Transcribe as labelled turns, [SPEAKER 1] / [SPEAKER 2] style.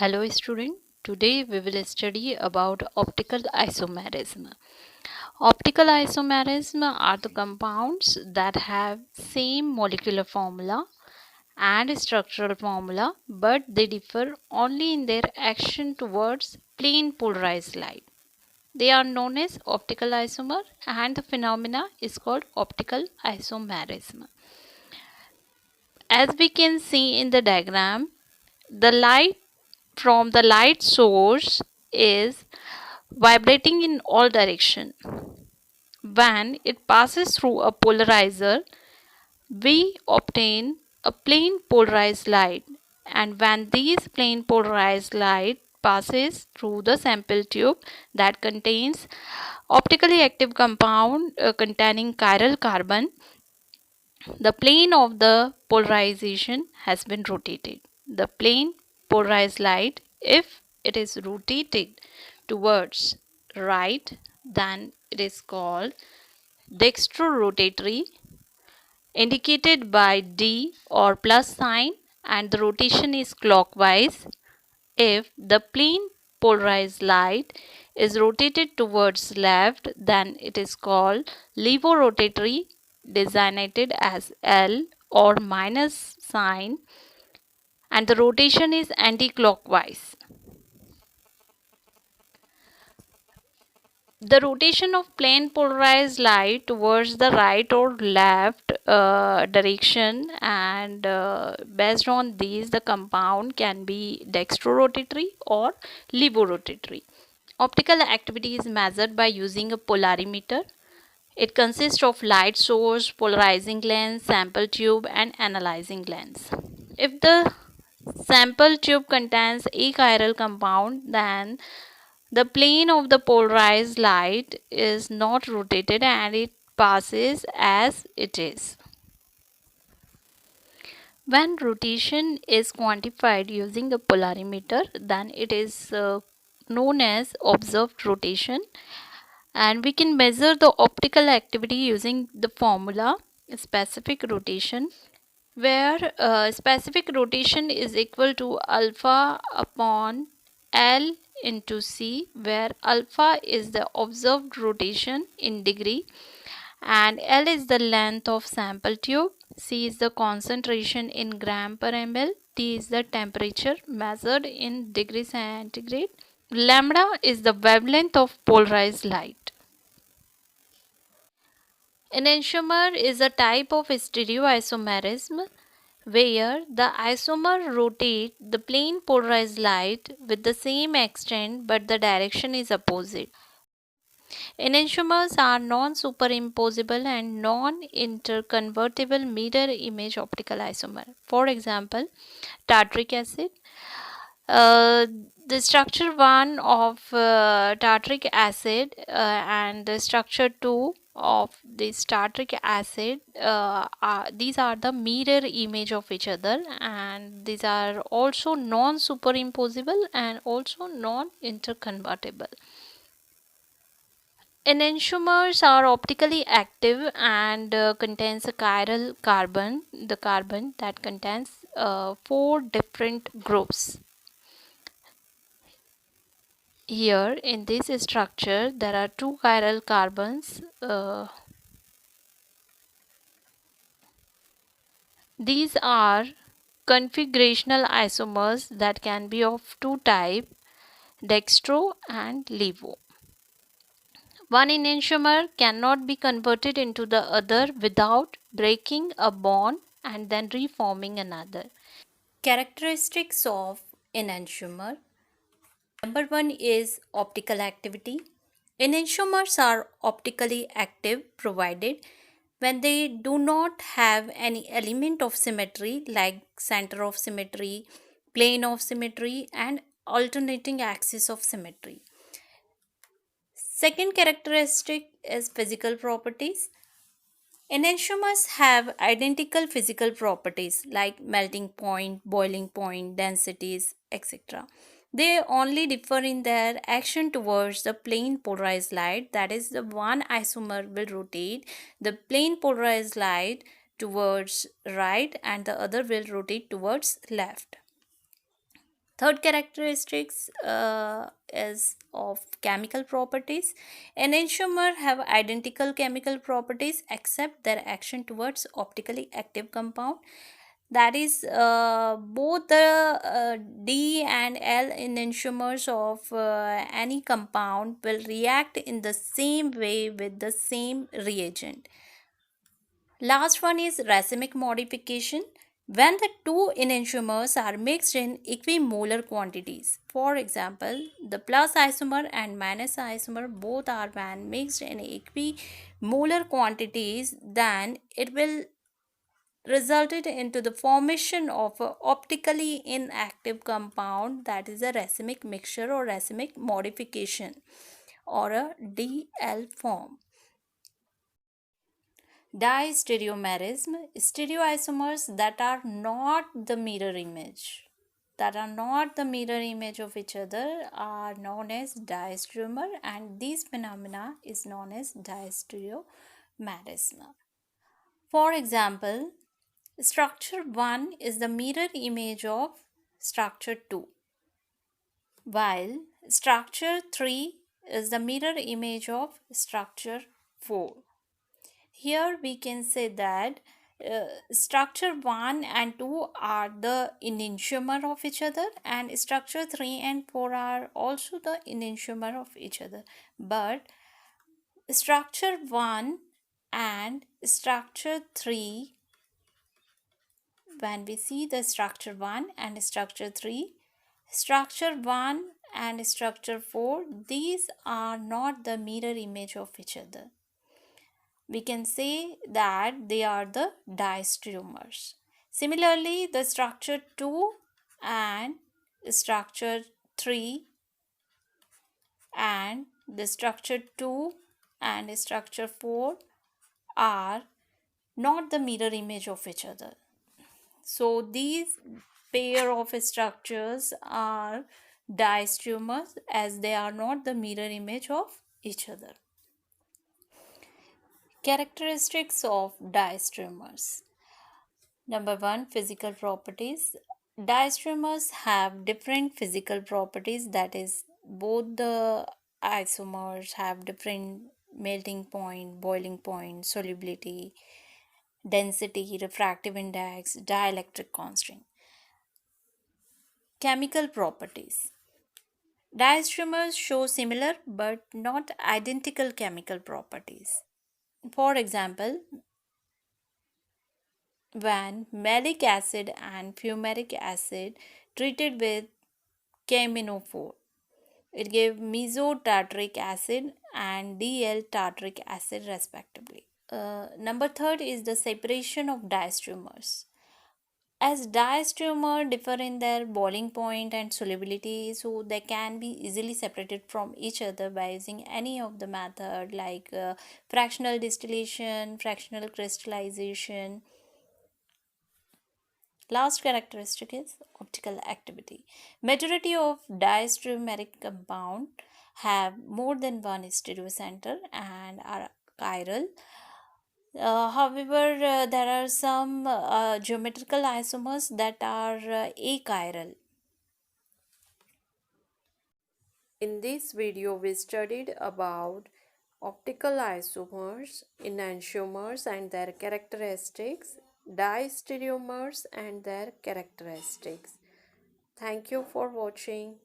[SPEAKER 1] Hello student, today we will study about optical isomerism. Optical isomerism are the compounds that have same molecular formula and structural formula but they differ only in their action towards plane polarized light. They are known as optical isomer and the phenomena is called optical isomerism. As we can see in the diagram, the light from the light source is vibrating in all direction. When it passes through a polarizer, we obtain a plane polarized light, and when these plane polarized light passes through the sample tube that contains optically active compound containing chiral carbon, the plane of the polarization has been rotated. The plane polarized light, if it is rotated towards right, then it is called dextrorotatory, indicated by D or plus sign, and the rotation is clockwise. If the plane polarized light is rotated towards left, then it is called levorotatory, designated as L or minus sign, and the rotation is anti-clockwise. The rotation of plane polarized light towards the right or left direction, and based on these the compound can be dextrorotatory or levorotatory. Optical activity is measured by using a polarimeter. It consists of light source, polarizing lens, sample tube and analyzing lens. If the sample tube contains a chiral compound, then the plane of the polarized light is not rotated and it passes as it is. When rotation is quantified using a polarimeter, then it is known as observed rotation, and we can measure the optical activity using the formula specific rotation, where specific rotation is equal to alpha upon L into C, where alpha is the observed rotation in degree and L is the length of sample tube, C is the concentration in gram per ml, T is the temperature measured in degree centigrade, lambda is the wavelength of polarized light. Enantiomer is a type of stereoisomerism where the isomer rotate the plane polarized light with the same extent but the direction is opposite. Enantiomers are non-superimposable and non-interconvertible mirror image optical isomer. For example, tartaric acid. The structure 1 of tartaric acid and the structure 2 of this tartaric acid, these are the mirror image of each other, and these are also non-superimposable and also non-interconvertible. Enantiomers are optically active and contains a chiral carbon, the carbon that contains 4 different groups. Here in this structure there are 2 chiral carbons. These are configurational isomers that can be of 2 types, dextro and levo. One enantiomer cannot be converted into the other without breaking a bond and then reforming another. Characteristics of enantiomer. Number 1 is optical activity. Enantiomers are optically active provided when they do not have any element of symmetry like center of symmetry, plane of symmetry and alternating axis of symmetry. Second characteristic is physical properties. Enantiomers have identical physical properties like melting point, boiling point, densities, etc. They only differ in their action towards the plane polarized light, that is, the one isomer will rotate the plane polarized light towards right and the other will rotate towards left. Third characteristics is of chemical properties. Enantiomer have identical chemical properties except their action towards optically active compound. That is, both the D and L enantiomers of any compound will react in the same way with the same reagent. Last one is racemic modification. When the two enantiomers are mixed in equimolar quantities. For example, the plus isomer and minus isomer both are when mixed in equimolar quantities, then it will resulted into the formation of a optically inactive compound, that is a racemic mixture or racemic modification, or a DL form. Distereomerism, stereoisomers that are not the mirror image, of each other are known as diastereomer, and this phenomena is known as distereomerism. For example, structure 1 is the mirror image of structure 2, while structure 3 is the mirror image of structure 4. Here we can say that structure 1 and 2 are the enantiomer of each other, and structure 3 and 4 are also the enantiomer of each other. But structure 1 and structure 3, when we see the structure 1 and structure 3, structure 1 and structure 4, these are not the mirror image of each other. We can say that they are the diastereomers. Similarly, the structure 2 and structure 3 and the structure 2 and structure 4 are not the mirror image of each other. So these pair of structures are diastereomers as they are not the mirror image of each other. Characteristics of diastereomers. Number 1, physical properties. Diastereomers have different physical properties, that is, both the isomers have different melting point, boiling point, solubility, density, refractive index, dielectric constant. Chemical properties. Diastereomers show similar but not identical chemical properties. For example, when malic acid and fumaric acid treated with KMnO4, it gave mesotartaric acid and DL tartaric acid respectively. Number third is the separation of diastereomers. As diastereomers differ in their boiling point and solubility, so they can be easily separated from each other by using any of the method like fractional distillation, fractional crystallization. Last characteristic is optical activity. Majority of diastereomeric compound have more than one stereocenter and are chiral. However, there are some geometrical isomers that are achiral. In this video, we studied about optical isomers, enantiomers and their characteristics, diastereomers and their characteristics. Thank you for watching.